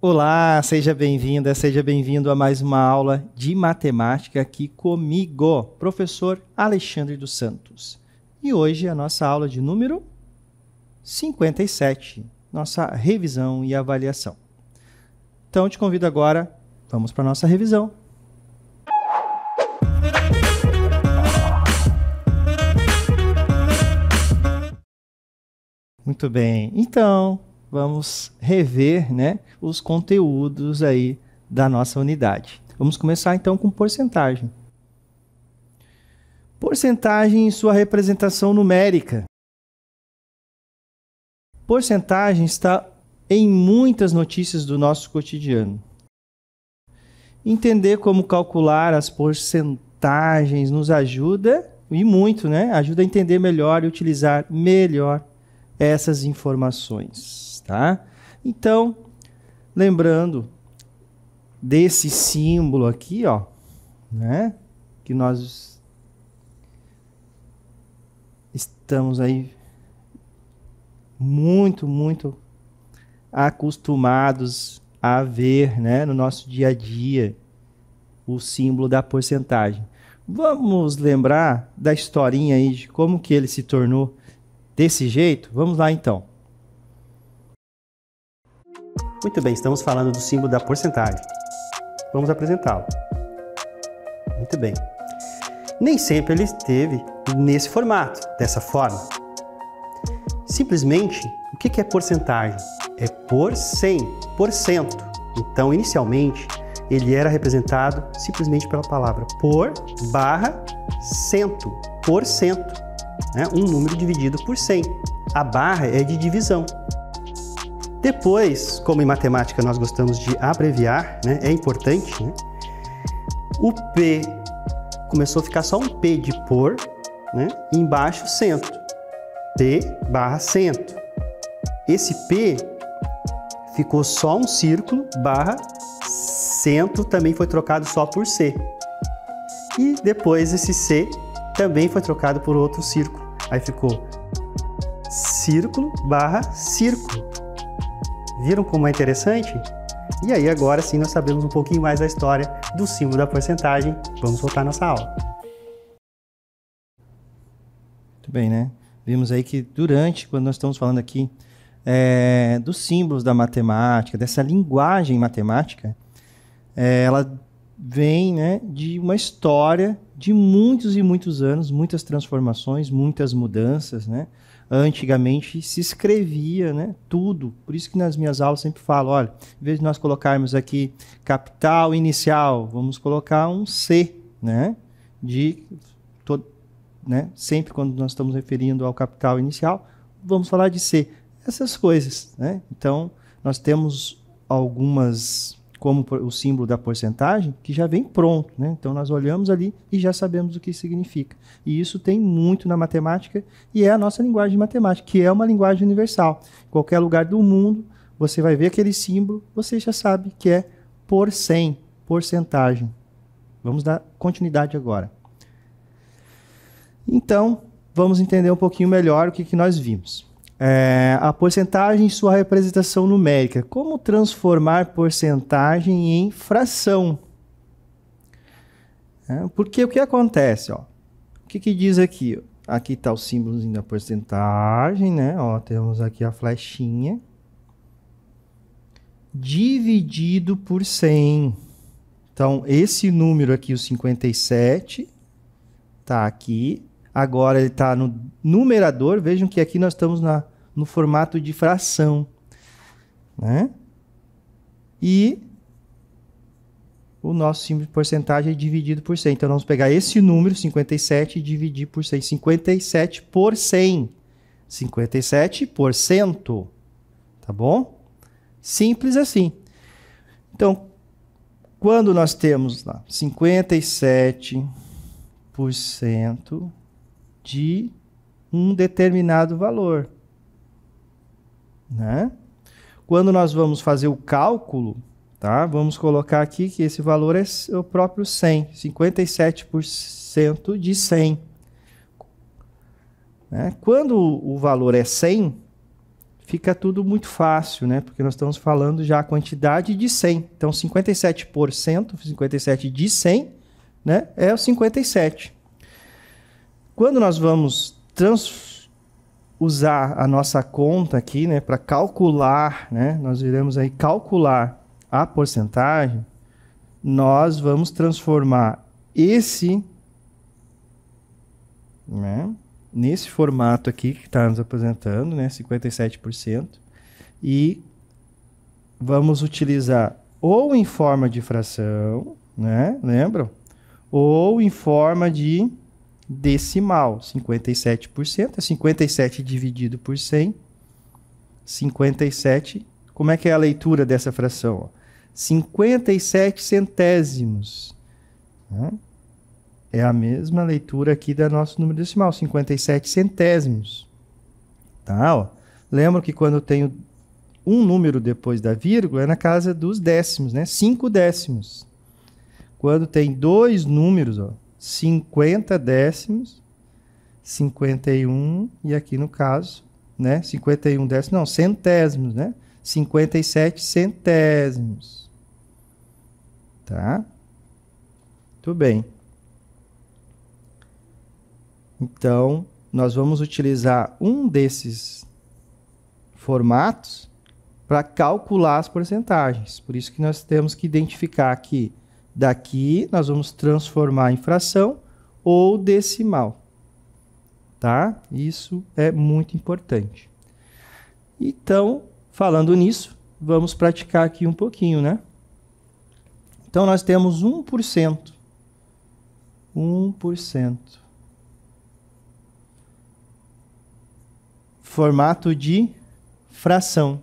Olá, seja bem-vinda, seja bem-vindo a mais uma aula de matemática aqui comigo, professor Alexandre dos Santos. E hoje é a nossa aula de número 57, nossa revisão e avaliação. Então, eu te convido agora, vamos para a nossa revisão. Muito bem, então vamos rever, os conteúdos aí da nossa unidade. Vamos começar então com porcentagem. Porcentagem e sua representação numérica. Porcentagem está em muitas notícias do nosso cotidiano. Entender como calcular as porcentagens nos ajuda, e muito, ajuda a entender melhor e utilizar melhor essas informações, tá? Então, lembrando desse símbolo aqui, ó, que nós estamos aí muito acostumados a ver, no nosso dia a dia, o símbolo da porcentagem. Vamos lembrar da historinha aí de como que ele se tornou desse jeito? Vamos lá então. Muito bem, estamos falando do símbolo da porcentagem. Vamos apresentá-lo. Muito bem. Nem sempre ele esteve nesse formato, dessa forma. Simplesmente, o que é porcentagem? É por 100%. Então, inicialmente, ele era representado simplesmente pela palavra por barra cento, por cento. Um número dividido por 100. A barra é de divisão. Depois, como em matemática nós gostamos de abreviar, é importante, o P começou a ficar só um P de por, e embaixo cento. P barra cento. Esse P ficou só um círculo barra cento, também foi trocado só por C. E depois esse C também foi trocado por outro círculo. Aí ficou círculo barra círculo. Viram como é interessante? E aí agora sim nós sabemos um pouquinho mais da história do símbolo da porcentagem. Vamos voltar à nossa aula. Muito bem, Vimos aí que quando nós estamos falando aqui dos símbolos da matemática, dessa linguagem matemática, ela vem de uma história de muitos e muitos anos, muitas transformações, muitas mudanças, Antigamente se escrevia, tudo. Por isso que nas minhas aulas sempre falo, olha, em vez de nós colocarmos aqui capital inicial, vamos colocar um C, sempre quando nós estamos referindo ao capital inicial, vamos falar de C. Essas coisas, Então, nós temos algumas, como o símbolo da porcentagem, que já vem pronto, Então, nós olhamos ali e já sabemos o que significa. E isso tem muito na matemática e é a nossa linguagem de matemática, que é uma linguagem universal. Em qualquer lugar do mundo, você vai ver aquele símbolo, você já sabe que é por 100, porcentagem. Vamos dar continuidade agora. Então, vamos entender um pouquinho melhor o que nós vimos. A porcentagem e sua representação numérica. Como transformar porcentagem em fração? Porque o que acontece? O que diz aqui? Aqui está o símbolozinho da porcentagem, temos aqui a flechinha. Dividido por 100. Então, esse número aqui, o 57, está aqui. Agora ele está no numerador. Vejam que aqui nós estamos no formato de fração. E o nosso símbolo de porcentagem é dividido por 100. Então, vamos pegar esse número, 57, e dividir por 100. 57 por 100. 57%. Tá bom? Simples assim. Então, quando nós temos lá 57% de um determinado valor, Quando nós vamos fazer o cálculo, tá? Vamos colocar aqui que esse valor é o próprio 100, 57% de 100. Quando o valor é 100, fica tudo muito fácil, né? Porque nós estamos falando já a quantidade de 100. Então, 57%, 57 de 100, né? É o 57. Quando nós vamos usar a nossa conta aqui, né? Para calcular, né? Nós iremos aí calcular a porcentagem. Nós vamos transformar esse, né? Nesse formato aqui que está nos apresentando, né, 57%, e vamos utilizar ou em forma de fração, né, lembram? Ou em forma de decimal, 57%, é 57 dividido por 100, 57, como é que é a leitura dessa fração? 57 centésimos, né? É a mesma leitura aqui do nosso número decimal, 57 centésimos. Tá, ó. Lembra que quando eu tenho um número depois da vírgula, é na casa dos décimos, né? 5 décimos. Quando tem dois números, ó, 50 décimos, 51, e aqui no caso, né? 51 décimos, não, centésimos, né? 57 centésimos. Tá? Tudo bem. Então, nós vamos utilizar um desses formatos para calcular as porcentagens. Por isso que nós temos que identificar que daqui nós vamos transformar em fração ou decimal. Tá? Isso é muito importante. Então, falando nisso, vamos praticar aqui um pouquinho, né? Então, nós temos 1%. 1%. Formato de fração.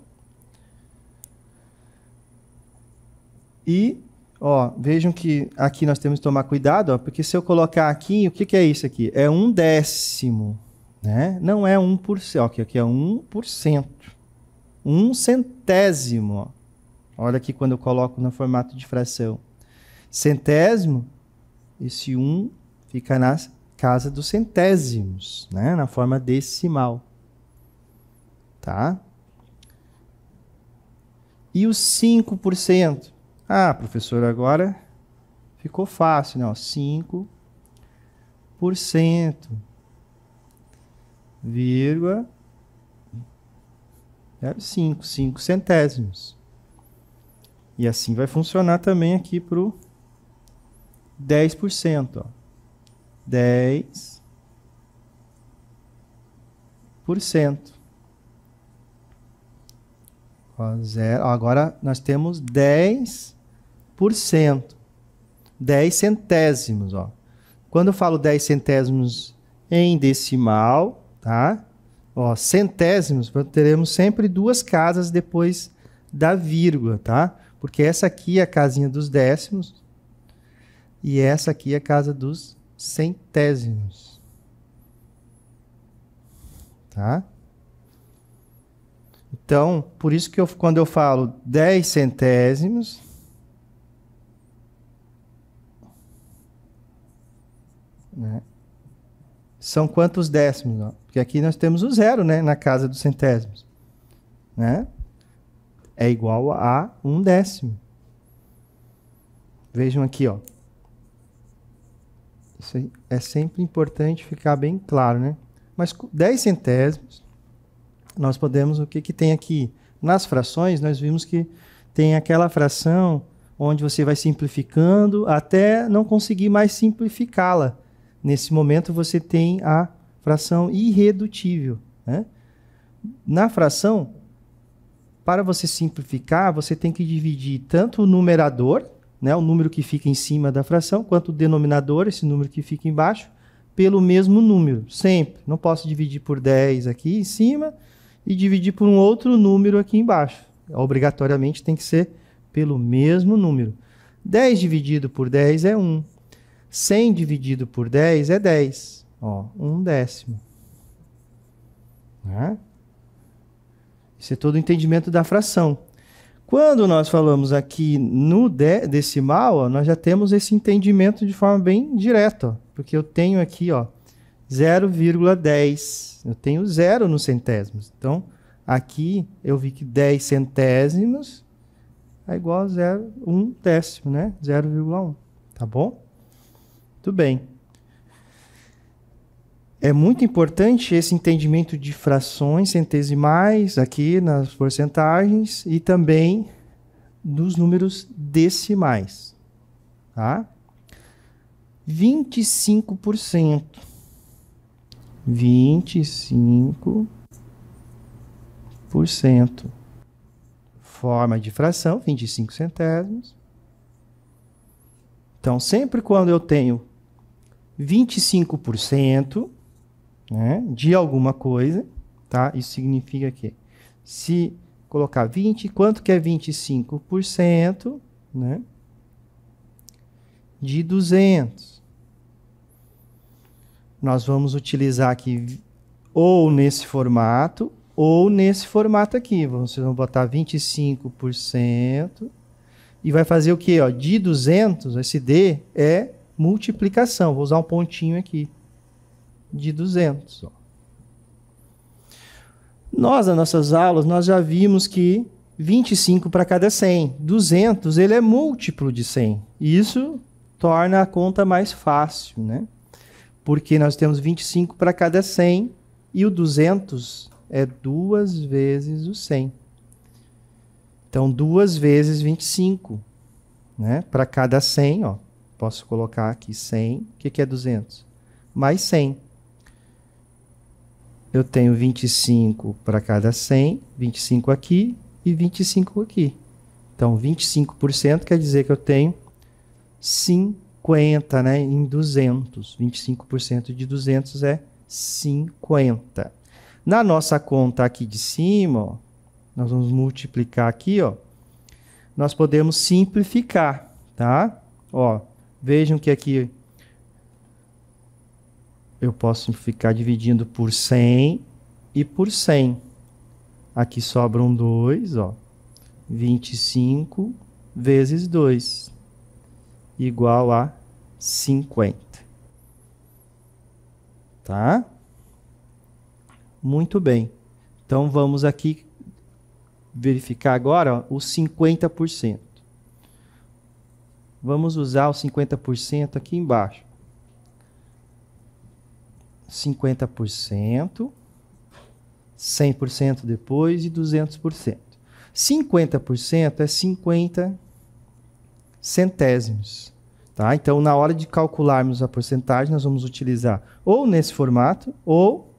E, ó, vejam que aqui nós temos que tomar cuidado, ó, porque se eu colocar aqui, o que que é isso aqui? É 1/10, né? Não é 1%, ó, aqui é 1%. 1 centésimo, ó. Olha aqui quando eu coloco no formato de fração. Centésimo, esse 1 fica na casa dos centésimos, né? Na forma decimal. Tá? E os 5%? Ah, professor, agora ficou fácil, né? 5%, vírgula 5 centésimos. E assim vai funcionar também aqui para o 10%. Ó. 10%. Agora nós temos 10%. 10 centésimos. Ó. Quando eu falo 10 centésimos em decimal, tá? Ó, centésimos, teremos sempre duas casas depois da vírgula, tá? Porque essa aqui é a casinha dos décimos e essa aqui é a casa dos centésimos. Tá? Então, por isso que quando eu falo 10 centésimos, né, são quantos décimos? Ó? Porque aqui nós temos o zero, né, na casa dos centésimos. Né? É igual a 1/10. Vejam aqui, ó. Isso aí é sempre importante ficar bem claro, né? Mas 10 centésimos, nós podemos, o que que tem aqui? Nas frações, nós vimos que tem aquela fração onde você vai simplificando até não conseguir mais simplificá-la. Nesse momento, você tem a fração irredutível. Né? Na fração, para você simplificar, você tem que dividir tanto o numerador, né, o número que fica em cima da fração, quanto o denominador, esse número que fica embaixo, pelo mesmo número, sempre. Não posso dividir por 10 aqui em cima e dividir por um outro número aqui embaixo. Obrigatoriamente tem que ser pelo mesmo número. 10 dividido por 10 é 1. 100 dividido por 10 é 10. Ó, 1/10. Né? Isso é todo o entendimento da fração. Quando nós falamos aqui no decimal, ó, nós já temos esse entendimento de forma bem direta. Ó, porque eu tenho aqui 0,10. Eu tenho 0 nos centésimos. Então, Aqui eu vi que 10 centésimos é igual a 1 décimo, né? 0,1. Tá bom? Tudo bem. É muito importante esse entendimento de frações centesimais aqui nas porcentagens e também dos números decimais. Tá? 25%. 25%. Forma de fração, 25 centésimos. Então, sempre quando eu tenho 25%, né, de alguma coisa, tá? Isso significa que se colocar 20, quanto que é 25%, né, de 200? Nós vamos utilizar aqui ou nesse formato ou nesse formato aqui. Vocês vão botar 25% e vai fazer o quê? Ó, de 200, esse D é multiplicação. Vou usar um pontinho aqui. De 200. Ó. Nós, nas nossas aulas, nós já vimos que 25 para cada 100. 200, ele é múltiplo de 100. Isso torna a conta mais fácil, né? Porque nós temos 25 para cada 100 e o 200 é 2 vezes o 100. Então, 2 vezes 25, né? Para cada 100, ó, posso colocar aqui 100. O que é 200? Mais 100. Eu tenho 25 para cada 100, 25 aqui e 25 aqui. Então, 25% quer dizer que eu tenho 50, né, em 200. 25% de 200 é 50. Na nossa conta aqui de cima, ó, nós vamos multiplicar aqui, ó, nós podemos simplificar, tá? Ó, vejam que aqui eu posso ficar dividindo por 100 e por 100. Aqui sobram 2, ó. 25 vezes 2 igual a 50. Tá? Muito bem. Então, vamos aqui verificar agora, ó, os 50%. Vamos usar os 50% aqui embaixo. 50%, 100% depois e 200%. 50% é 50 centésimos. Tá? Então, na hora de calcularmos a porcentagem, nós vamos utilizar ou nesse formato ou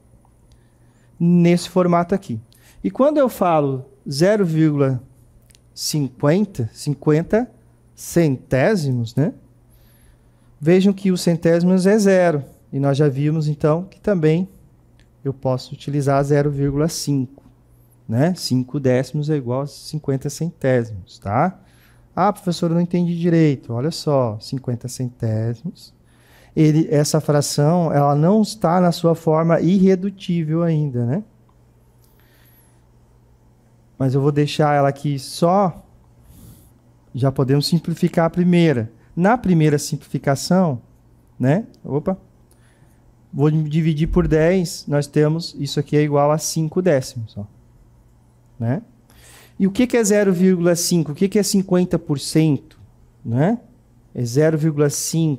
nesse formato aqui. E quando eu falo 0,50, 50 centésimos, né? Vejam que os centésimos é 0. E nós já vimos, então, que também eu posso utilizar 0,5. Né? 5 décimos é igual a 50 centésimos. Tá? Ah, professor, eu não entendi direito. Olha só, 50 centésimos. Essa fração ela não está na sua forma irredutível ainda. Né? Mas eu vou deixar ela aqui só. Já podemos simplificar a primeira. Na primeira simplificação, né? Opa! Vou dividir por 10, nós temos, isso aqui é igual a 5 décimos. Ó. Né? E o que é 0,5? O que é 50%? Né? É 0,5.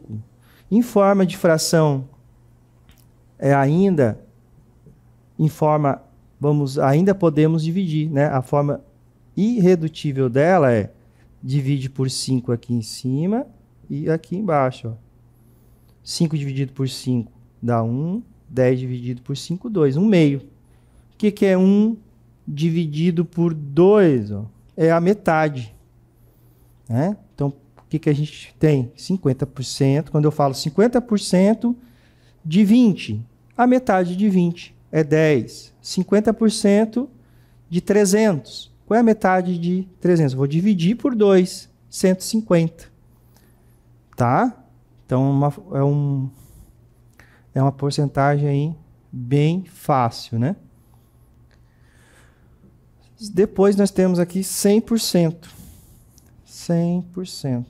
Em forma de fração, é ainda, em forma, ainda podemos dividir. Né? A forma irredutível dela é, divide por 5 aqui em cima e aqui embaixo. Ó. 5 dividido por 5. Dá 1, 10 dividido por 5, 2, 1 meio. O que é 1 dividido por 2? Ó? É a metade. Né? Então, o que a gente tem? 50%. Quando eu falo 50% de 20, a metade de 20 é 10. 50% de 300. Qual é a metade de 300? Vou dividir por 2, 150. Tá? Então, é uma porcentagem aí bem fácil, né? Depois nós temos aqui 100%. 100%.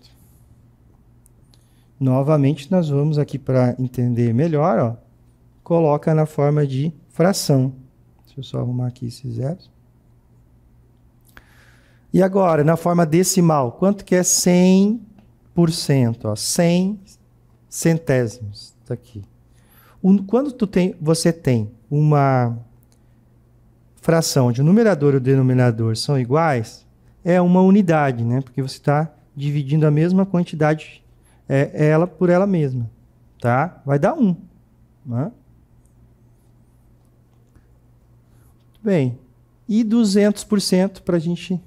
Novamente, nós vamos aqui para entender melhor, ó, coloca na forma de fração. Deixa eu só arrumar aqui esses zeros. E agora, na forma decimal, quanto que é 100%? Ó, 100 centésimos. Tá aqui. Quando você tem uma fração onde o numerador e o denominador são iguais, é uma unidade, né? Porque você está dividindo a mesma quantidade, ela por ela mesma. Tá? Vai dar 1. Né? Bem, e 200% para a gente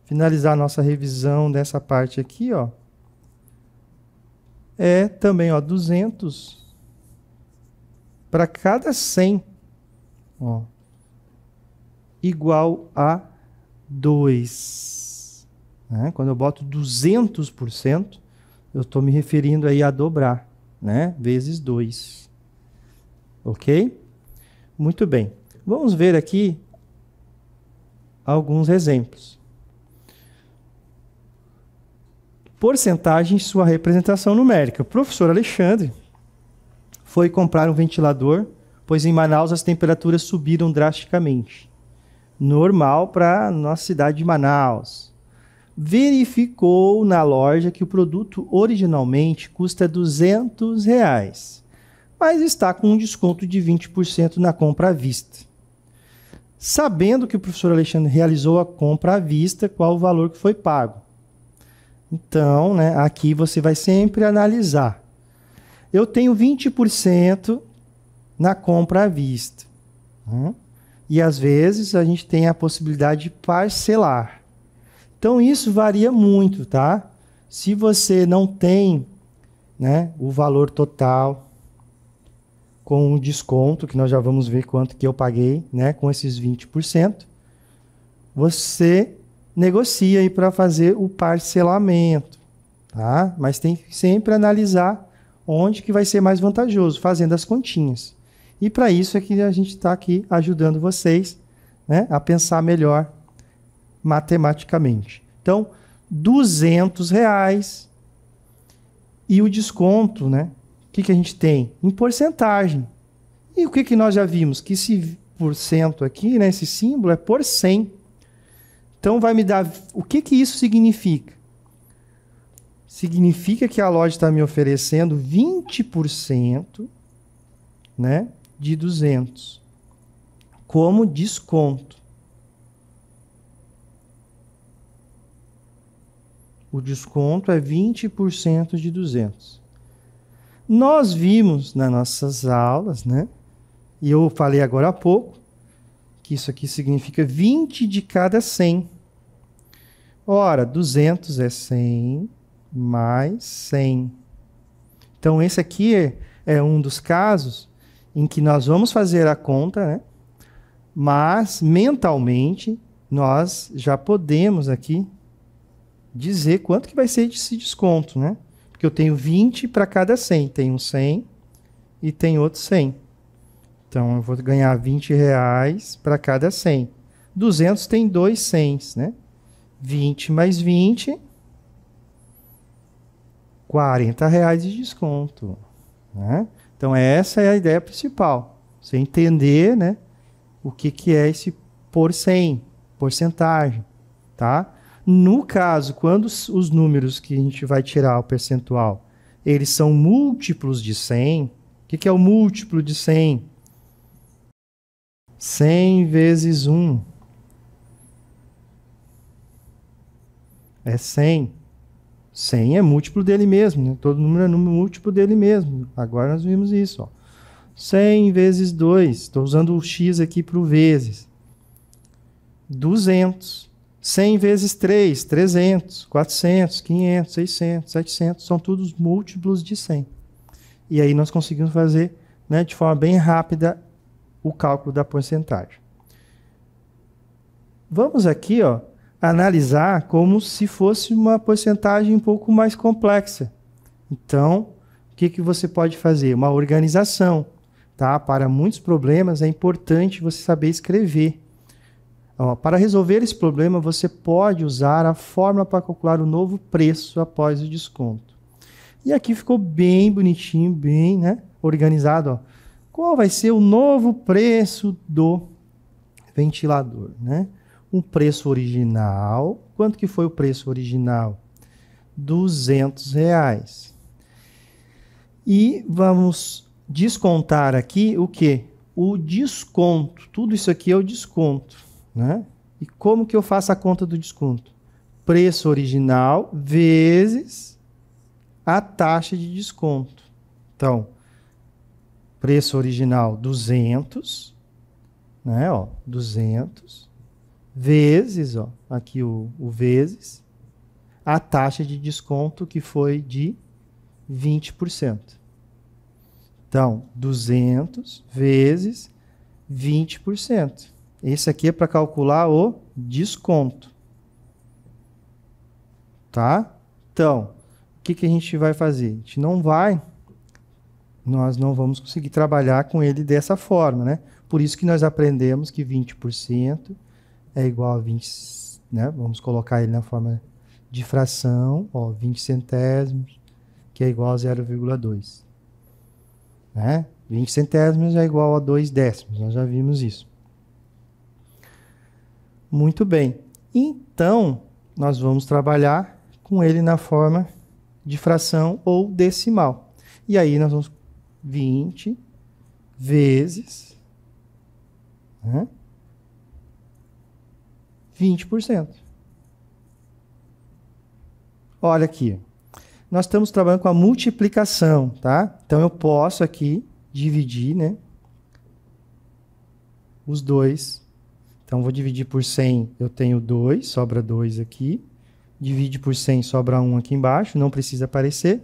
finalizar a nossa revisão dessa parte aqui, ó. É também, ó, 200 para cada 100, ó, igual a 2. Né? Quando eu boto 200%, eu estou me referindo aí a dobrar, né? Vezes 2. Ok? Muito bem. Vamos ver aqui alguns exemplos. Porcentagem em sua representação numérica. O professor Alexandre foi comprar um ventilador, pois em Manaus as temperaturas subiram drasticamente. Normal para a nossa cidade de Manaus. Verificou na loja que o produto originalmente custa R$200, mas está com um desconto de 20% na compra à vista. Sabendo que o professor Alexandre realizou a compra à vista, qual o valor que foi pago? Então, né, aqui você vai sempre analisar. Eu tenho 20% na compra à vista. Né? E às vezes a gente tem a possibilidade de parcelar. Então isso varia muito, tá? Se você não tem, né, o valor total com o desconto, que nós já vamos ver quanto que eu paguei, né, com esses 20%, você negocia aí para fazer o parcelamento, tá? Mas tem que sempre analisar onde que vai ser mais vantajoso, fazendo as continhas. E para isso é que a gente está aqui ajudando vocês, né, a pensar melhor matematicamente. Então, R$200 e o desconto, né? O que a gente tem? Em porcentagem. E o que nós já vimos? Que esse porcento aqui, né, esse símbolo é por 100. Então, vai me dar... O que isso significa? Significa que a loja está me oferecendo 20%, né, de 200 como desconto. O desconto é 20% de 200. Nós vimos nas nossas aulas, né? E eu falei agora há pouco, que isso aqui significa 20 de cada 100. Ora, 200 é 100 mais 100. Então, esse aqui é um dos casos em que nós vamos fazer a conta, né? Mas, mentalmente, nós já podemos aqui dizer quanto que vai ser esse desconto, né? Porque eu tenho 20 para cada 100. Tem um 100 e tem outro 100. Então, eu vou ganhar R$20 para cada 100. 200 tem 2 100s, né? 20 mais 20, R$40 de desconto. Né? Então, essa é a ideia principal. Você entender, né, o que é esse por 100, porcentagem. Tá? No caso, quando os números que a gente vai tirar o percentual, eles são múltiplos de 100, o que é o múltiplo de 100? 100 vezes 1 é 100. 100 é múltiplo dele mesmo, né? Todo número é múltiplo dele mesmo. Agora nós vimos isso. Ó. 100 vezes 2, estou usando o x aqui para o vezes. 200. 100 vezes 3, 300, 400, 500, 600, 700, são todos múltiplos de 100. E aí nós conseguimos fazer, né, de forma bem rápida o cálculo da porcentagem. Vamos aqui, ó, analisar como se fosse uma porcentagem um pouco mais complexa. Então, o que você pode fazer? Uma organização. Tá? Para muitos problemas é importante você saber escrever. Ó, para resolver esse problema, você pode usar a fórmula para calcular o novo preço após o desconto. E aqui ficou bem bonitinho, bem, né, organizado. Ó. Qual vai ser o novo preço do ventilador? Né? o preço original. Quanto que foi o preço original? R$200. E vamos descontar aqui o quê? O desconto. Tudo isso aqui é o desconto, né? E como que eu faço a conta do desconto? Preço original vezes a taxa de desconto. Então, preço original 200, né? Ó, 200 vezes, ó, aqui o vezes a taxa de desconto que foi de 20%. Então, 200 vezes 20%. Esse aqui é para calcular o desconto. Tá? Então, o que a gente vai fazer? Nós não vamos conseguir trabalhar com ele dessa forma, né? Por isso que nós aprendemos que 20% é igual a 20, né? Vamos colocar ele na forma de fração, ó, 20 centésimos, que é igual a 0,2. Né? 20 centésimos é igual a 2 décimos, nós já vimos isso. Muito bem. Então, nós vamos trabalhar com ele na forma de fração ou decimal. E aí nós vamos 20 vezes, né, 20%. Olha aqui. Nós estamos trabalhando com a multiplicação, tá? Então eu posso aqui dividir, né, os dois. Então vou dividir por 100, eu tenho 2, sobra 2 aqui. Divide por 100, sobra 1 aqui embaixo, não precisa aparecer.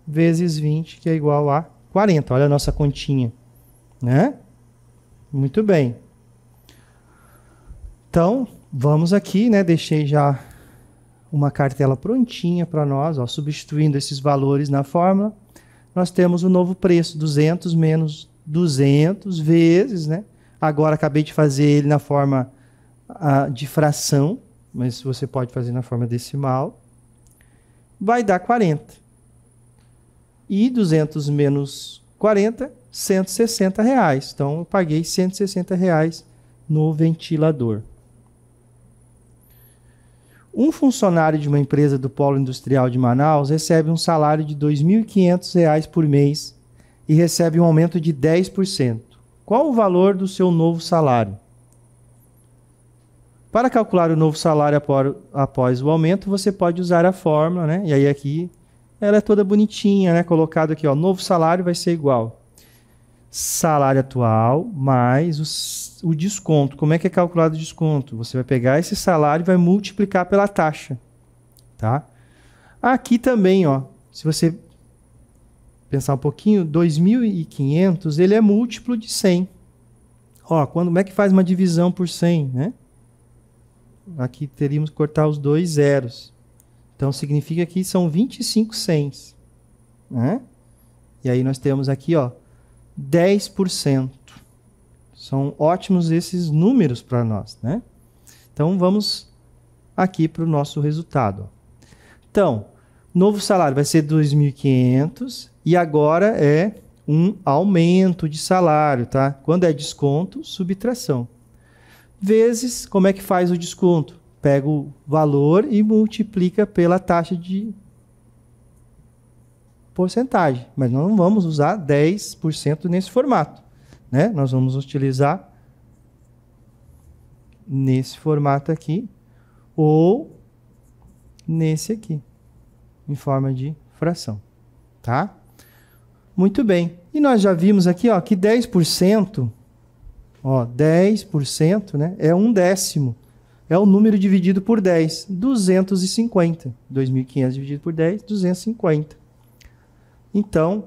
Vezes 20, que é igual a 40. Olha a nossa continha, né? Muito bem. Então, vamos aqui, né? Deixei já uma cartela prontinha para nós, ó, substituindo esses valores na fórmula. Nós temos o novo preço, 200 menos 200 vezes, né? Agora acabei de fazer ele na forma de fração, mas você pode fazer na forma decimal. Vai dar 40. E 200 menos 40, R$160. Então, eu paguei R$160 no ventilador. Um funcionário de uma empresa do Polo Industrial de Manaus recebe um salário de R$ 2.500 por mês e recebe um aumento de 10%. Qual o valor do seu novo salário? Para calcular o novo salário após o aumento, você pode usar a fórmula, né? E aí aqui ela é toda bonitinha, né? Colocado aqui, ó, novo salário vai ser igual salário atual mais o desconto. Como é que é calculado o desconto? Você vai pegar esse salário e vai multiplicar pela taxa, tá? Aqui também, ó, se você pensar um pouquinho, 2.500, ele é múltiplo de 100. Ó, como é que faz uma divisão por 100, né? Aqui teríamos que cortar os 2 zeros. Então, significa que são 25 cents, né? E aí nós temos aqui, ó, 10%. São ótimos esses números para nós, né? Então, vamos aqui para o nosso resultado. Então, novo salário vai ser 2.500 e agora é um aumento de salário, tá? Quando é desconto, subtração. Vezes, como é que faz o desconto? Pega o valor e multiplica pela taxa de porcentagem. Mas nós não vamos usar 10% nesse formato, né? Nós vamos utilizar nesse formato aqui ou nesse aqui, em forma de fração, tá? Muito bem. E nós já vimos aqui, ó, que 10%, ó, 10%, né, é 1/10. É o número dividido por 10, 250. 2.500 dividido por 10, 250. Então,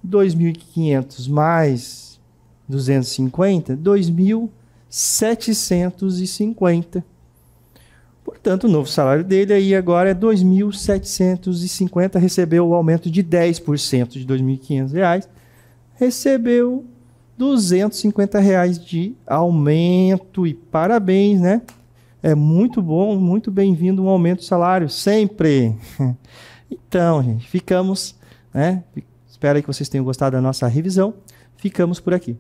2.500 mais 250, 2.750. Portanto, o novo salário dele aí agora é 2.750, recebeu o aumento de 10% de R$ 2.500, recebeu R$ 250 de aumento e parabéns, né? É muito bom, muito bem-vindo um aumento de salário, sempre. Então, gente, ficamos, né? Espero que vocês tenham gostado da nossa revisão. Ficamos por aqui.